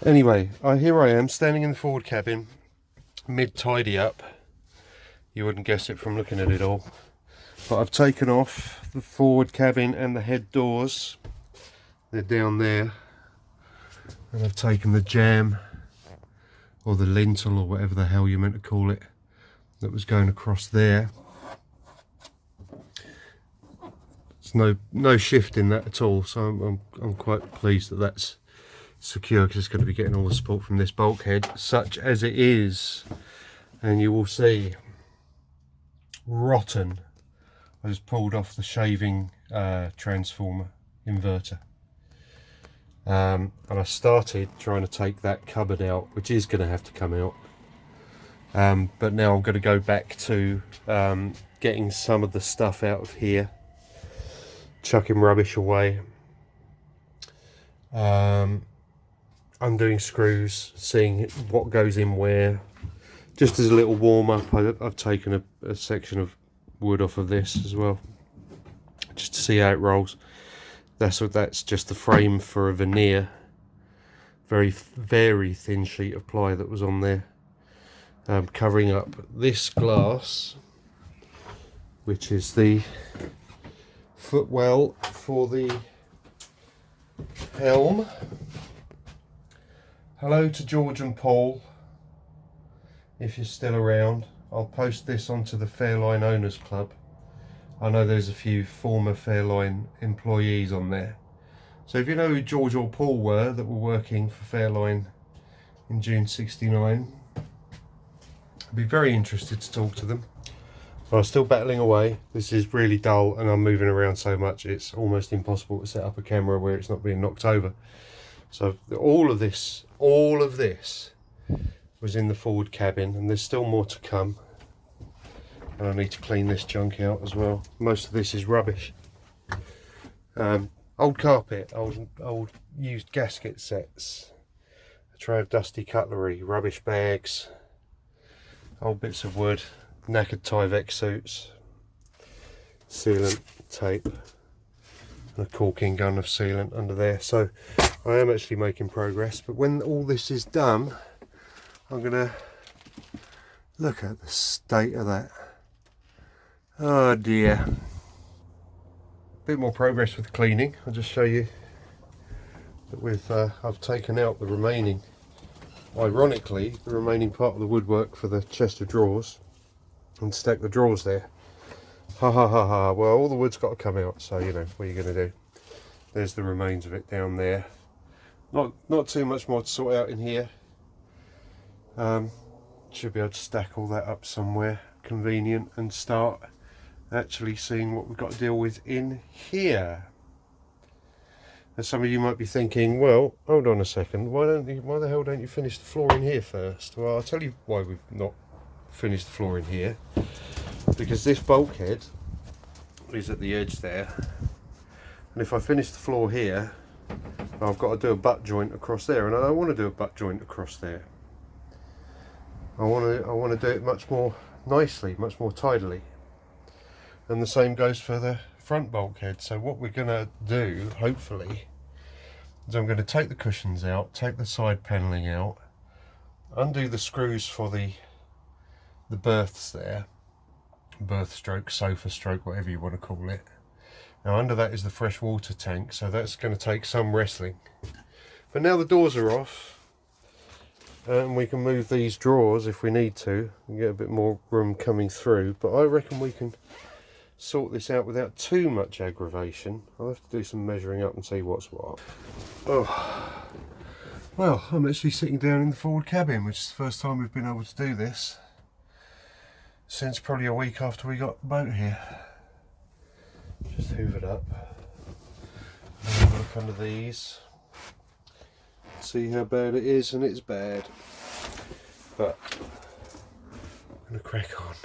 Anyway, here I am standing in the forward cabin, mid tidy up. You wouldn't guess it from looking at it all. But I've taken off the forward cabin and the head doors. They're down there. And I've taken the jamb, or the lintel, or whatever the hell you're meant to call it, that was going across there. There's no shift in that at all, so I'm quite pleased that that's secure, because it's going to be getting all the support from this bulkhead, such as it is. And you will see, rotten. I just pulled off the shaving transformer inverter. And I started trying to take that cupboard out, which is going to have to come out. But now I'm going to go back to getting some of the stuff out of here, chucking rubbish away, undoing screws, seeing what goes in where. Just as a little warm up, I've taken a section of wood off of this as well, just to see how it rolls. That's just the frame for a veneer, very thin sheet of ply that was on there, covering up this glass, which is the footwell for the helm. Hello to George and Paul, if you're still around. I'll post this onto the Fairline Owners Club. I know there's a few former Fairline employees on there. So if you know who George or Paul were that were working for Fairline in June '69, I'd be very interested to talk to them. But I'm still battling away. This is really dull and I'm moving around so much it's almost impossible to set up a camera where it's not being knocked over. So all of this was in the forward cabin, and there's still more to come. And I need to clean this junk out as well. Most of this is rubbish. Old carpet, old used gasket sets, a tray of dusty cutlery, rubbish bags, old bits of wood, knackered Tyvek suits, sealant tape, and a caulking gun of sealant under there. So I am actually making progress, but when all this is done, I'm gonna look at the state of that. Oh dear. Bit more progress with cleaning. I'll just show you that I've taken out the remaining, ironically, the remaining part of the woodwork for the chest of drawers, and stacked the drawers there. Ha ha ha ha. Well, all the wood's got to come out, so you know what you're going to do. There's the remains of it down there. Not too much more to sort out in here. Should be able to stack all that up somewhere convenient and start actually seeing what we've got to deal with in here. And some of you might be thinking, well, hold on a second, why the hell don't you finish the floor in here first? Well, I'll tell you why we've not finished the floor in here. Because this bulkhead is at the edge there, and if I finish the floor here, I've got to do a butt joint across there, and I don't want to do a butt joint across there. I want to do it much more nicely, much more tidily. And the same goes for the front bulkhead. So what we're going to do, hopefully, is I'm going to take the cushions out, take the side panelling out, undo the screws for the berths there, berth stroke, sofa stroke, whatever you want to call it. Now under that is the fresh water tank, so that's going to take some wrestling. But now the doors are off, and we can move these drawers if we need to and get a bit more room coming through. But I reckon we can sort this out without too much aggravation. I'll have to do some measuring up and see what's what. Oh, well, I'm actually sitting down in the forward cabin, which is the first time we've been able to do this since probably a week after we got the boat here. Just hoovered up. Have a look under these. See how bad it is, and it's bad. But I'm going to crack on.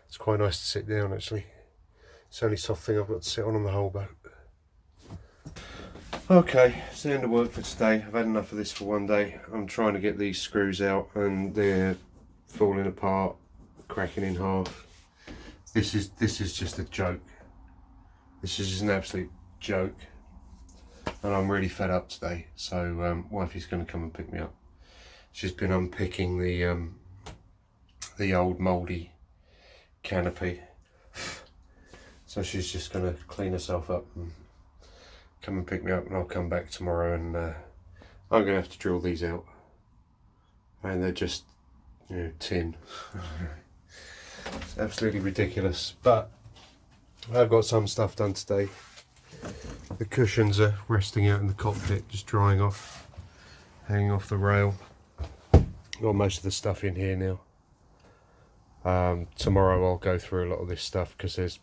It's quite nice to sit down actually. It's the only soft thing I've got to sit on the whole boat. Okay, it's the end of work for today. I've had enough of this for one day. I'm trying to get these screws out and they're falling apart, cracking in half. This is just a joke. This is just an absolute joke. and I'm really fed up today. So wifey's going to come and pick me up. She's been unpicking the old mouldy canopy, so she's just going to clean herself up and come and pick me up, and I'll come back tomorrow, and I'm going to have to drill these out, and they're just, you know, tin. It's absolutely ridiculous, but I've got some stuff done today. The cushions are resting out in the cockpit, just drying off, hanging off the rail. Got most of the stuff in here now. Tomorrow I'll go through a lot of this stuff, because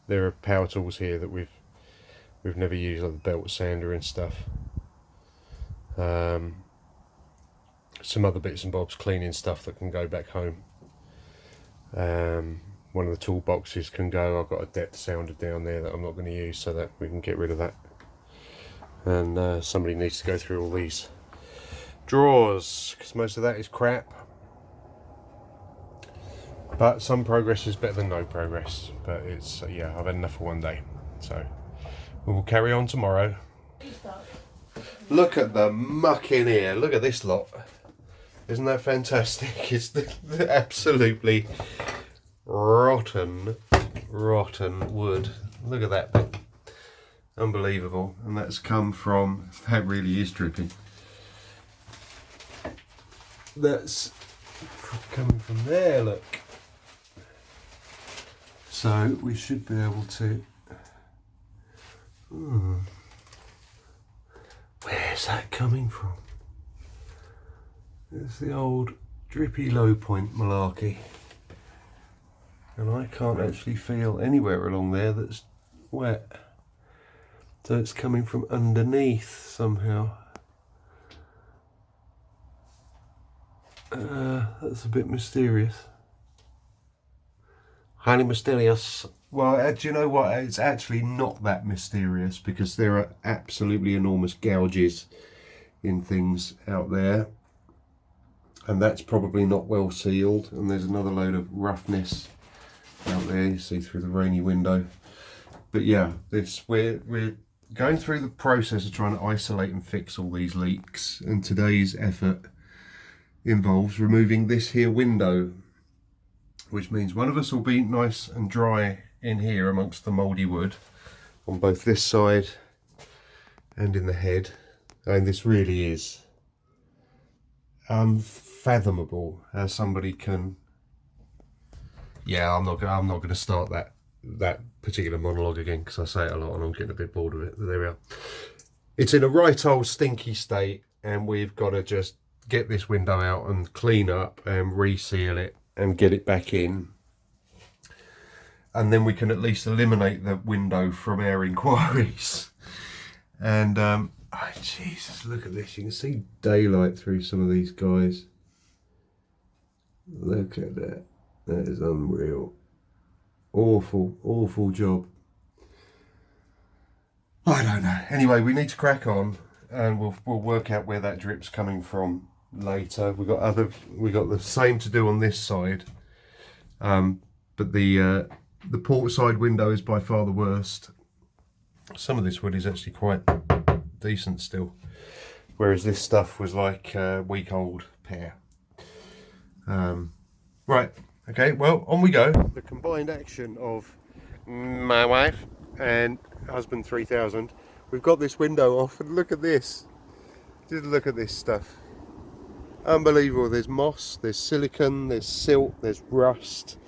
there are power tools here that we've never used, like the belt sander and stuff. Some other bits and bobs, cleaning stuff that can go back home. One of the toolboxes can go. I've got a depth sounder down there that I'm not going to use, so that we can get rid of that. And somebody needs to go through all these drawers, because most of that is crap. But some progress is better than no progress. But it's, yeah, I've had enough for one day. So we will carry on tomorrow. Look at the muck in here. Look at this lot. Isn't that fantastic? It's absolutely rotten wood. Look at that bit. Unbelievable. And that's come from, that really is dripping. That's coming from there, look. So we should be able to, where's that coming from? It's the old drippy low point malarkey. And I can't actually feel anywhere along there that's wet. So it's coming from underneath somehow. That's a bit mysterious. Highly mysterious. Well, do you know what? It's actually not that mysterious, because there are absolutely enormous gouges in things out there. And that's probably not well sealed. And there's another load of roughness out there, you see through the rainy window. But yeah, we're going through the process of trying to isolate and fix all these leaks. And today's effort involves removing this here window, which means one of us will be nice and dry in here amongst the mouldy wood on both this side and in the head. And this really is unfathomable how somebody can, yeah, I'm not going to start that particular monologue again, because I say it a lot and I'm getting a bit bored of it. But there we are. It's in a right old stinky state, and we've got to just get this window out and clean up and reseal it and get it back in, and then we can at least eliminate the window from our inquiries. And oh Jesus, look at this. You can see daylight through some of these guys. Look at that. That is unreal. Awful job. I don't know. Anyway, we need to crack on, and we'll work out where that drip's coming from later. We got the same to do on this side, but the port side window is by far the worst. Some of this wood is actually quite decent still, whereas this stuff was like week old pear. Right, okay, well, on we go. The combined action of my wife and husband 3000, we've got this window off, and look at this. Just look at this stuff. Unbelievable. There's moss, there's silicon, there's silt, there's rust.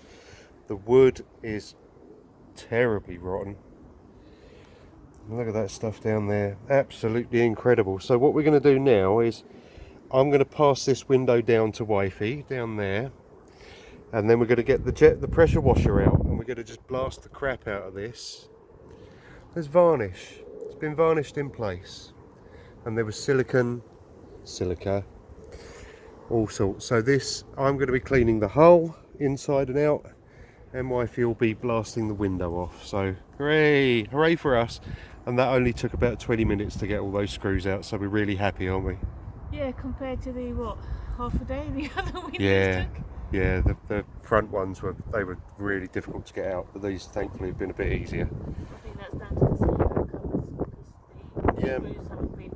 The wood is terribly rotten. Look at that stuff down there. Absolutely incredible. So what we're going to do now is I'm going to pass this window down to wifey down there, and then we're going to get the pressure washer out, and we're going to just blast the crap out of this. There's varnish. It's been varnished in place, and there was silica, all sorts. So this, I'm going to be cleaning the hull inside and out, and wifey will be blasting the window off. So hooray for us. And that only took about 20 minutes to get all those screws out, so we're really happy, aren't we? Yeah, compared to the half a day the other windows took. Yeah, the front ones were really difficult to get out, but these thankfully have been a bit easier. I think that's down to the silicone covers. Yeah. screws haven't been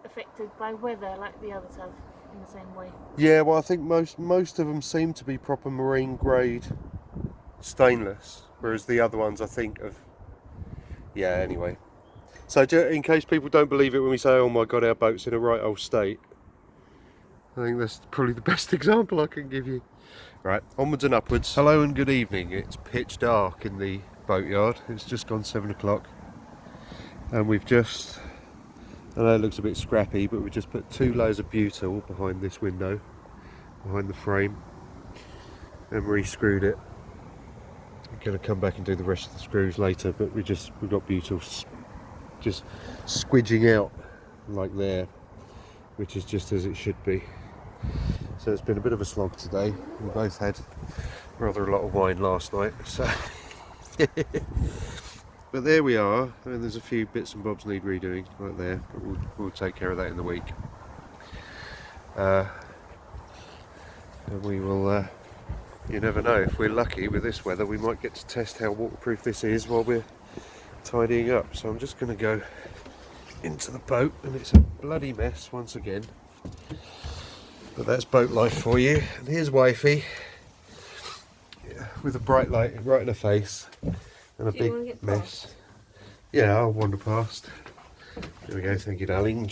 affected by weather like the others have in the same way. Yeah, well, I think most of them seem to be proper marine grade stainless, whereas the other ones I think have. Yeah. Anyway, so in case people don't believe it when we say, "Oh my God, our boat's in a right old state," I think that's probably the best example I can give you. Right, onwards and upwards. Hello and good evening. It's pitch dark in the boatyard. It's just gone 7 o'clock, and we've just. I know it looks a bit scrappy, but we just put 2 layers of butyl behind this window, behind the frame, and re-screwed it. I'm going to come back and do the rest of the screws later, but we've got butyl just squidging out like there, which is just as it should be. So it's been a bit of a slog today. We both had rather a lot of wine last night, so but there we are. I mean, there's a few bits and bobs need redoing right there, but we'll take care of that in the week. And we will. You never know. If we're lucky with this weather, we might get to test how waterproof this is while we're tidying up. So I'm just going to go into the boat, and it's a bloody mess once again. But that's boat life for you. And here's wifey, with a bright light right in her face and a big mess. Yeah, I'll wander past. There we go. Thank you, darling.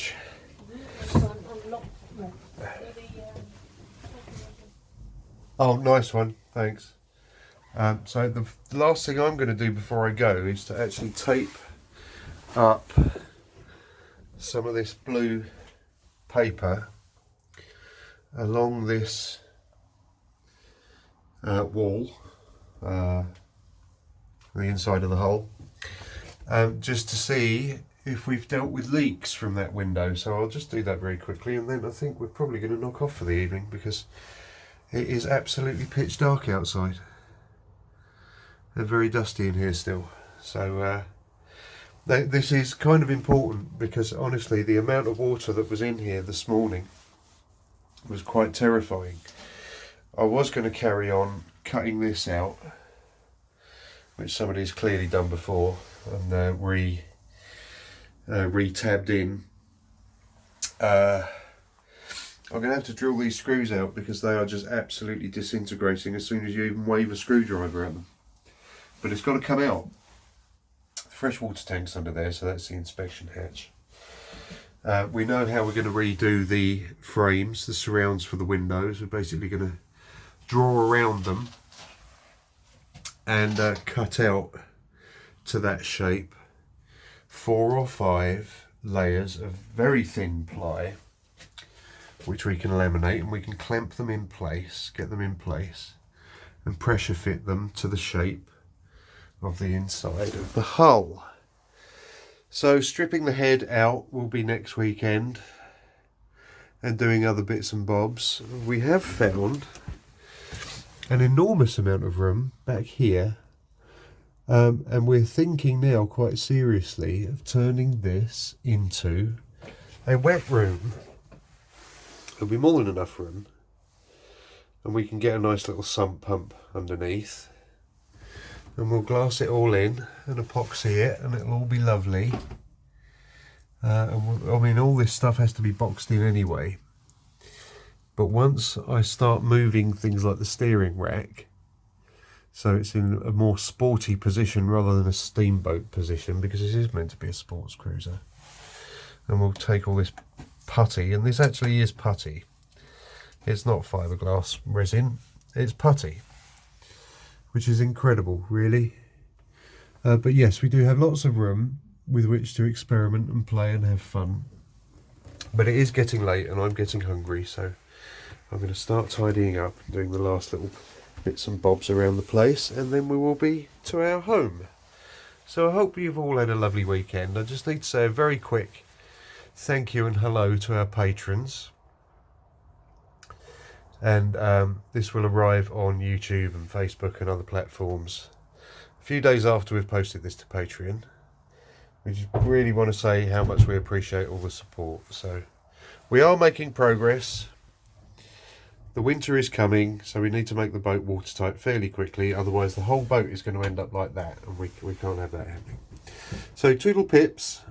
Oh, nice one. Thanks. So the last thing I'm going to do before I go is to actually tape up some of this blue paper along this wall, the inside of the hull, just to see if we've dealt with leaks from that window. So I'll just do that very quickly, and then I think we're probably going to knock off for the evening, because it is absolutely pitch dark outside and very dusty in here still. So this is kind of important, because honestly the amount of water that was in here this morning was quite terrifying. I was going to carry on cutting this out, which somebody's clearly done before, and re-tabbed in. I'm going to have to drill these screws out, because they are just absolutely disintegrating as soon as you even wave a screwdriver at them. But it's got to come out. The freshwater tank's under there, so that's the inspection hatch. We know how we're going to redo the frames, the surrounds for the windows. We're basically going to draw around them and cut out to that shape 4 or 5 layers of very thin ply, which we can laminate, and we can clamp them in place, get them in place, and pressure fit them to the shape of the inside of the hull. So stripping the head out will be next weekend, and doing other bits and bobs. We have found an enormous amount of room back here, and we're thinking now quite seriously of turning this into a wet room. There'll be more than enough room, and we can get a nice little sump pump underneath, and we'll glass it all in and epoxy it, and it'll all be lovely. I mean, all this stuff has to be boxed in anyway, but once I start moving things like the steering rack, so it's in a more sporty position rather than a steamboat position, because this is meant to be a sports cruiser, and we'll take all this putty, and this actually is putty, it's not fiberglass resin, it's putty, which is incredible, really. But yes, we do have lots of room with which to experiment and play and have fun. But it is getting late and I'm getting hungry, so I'm going to start tidying up and doing the last little bits and bobs around the place, and then we will be to our home. So I hope you've all had a lovely weekend. I just need to say a very quick thank you and hello to our patrons. And this will arrive on YouTube and Facebook and other platforms a few days after we've posted this to Patreon. We just really want to say how much we appreciate all the support. So we are making progress. The winter is coming, so we need to make the boat watertight fairly quickly, otherwise the whole boat is going to end up like that, and we can't have that happening. So toodle pips,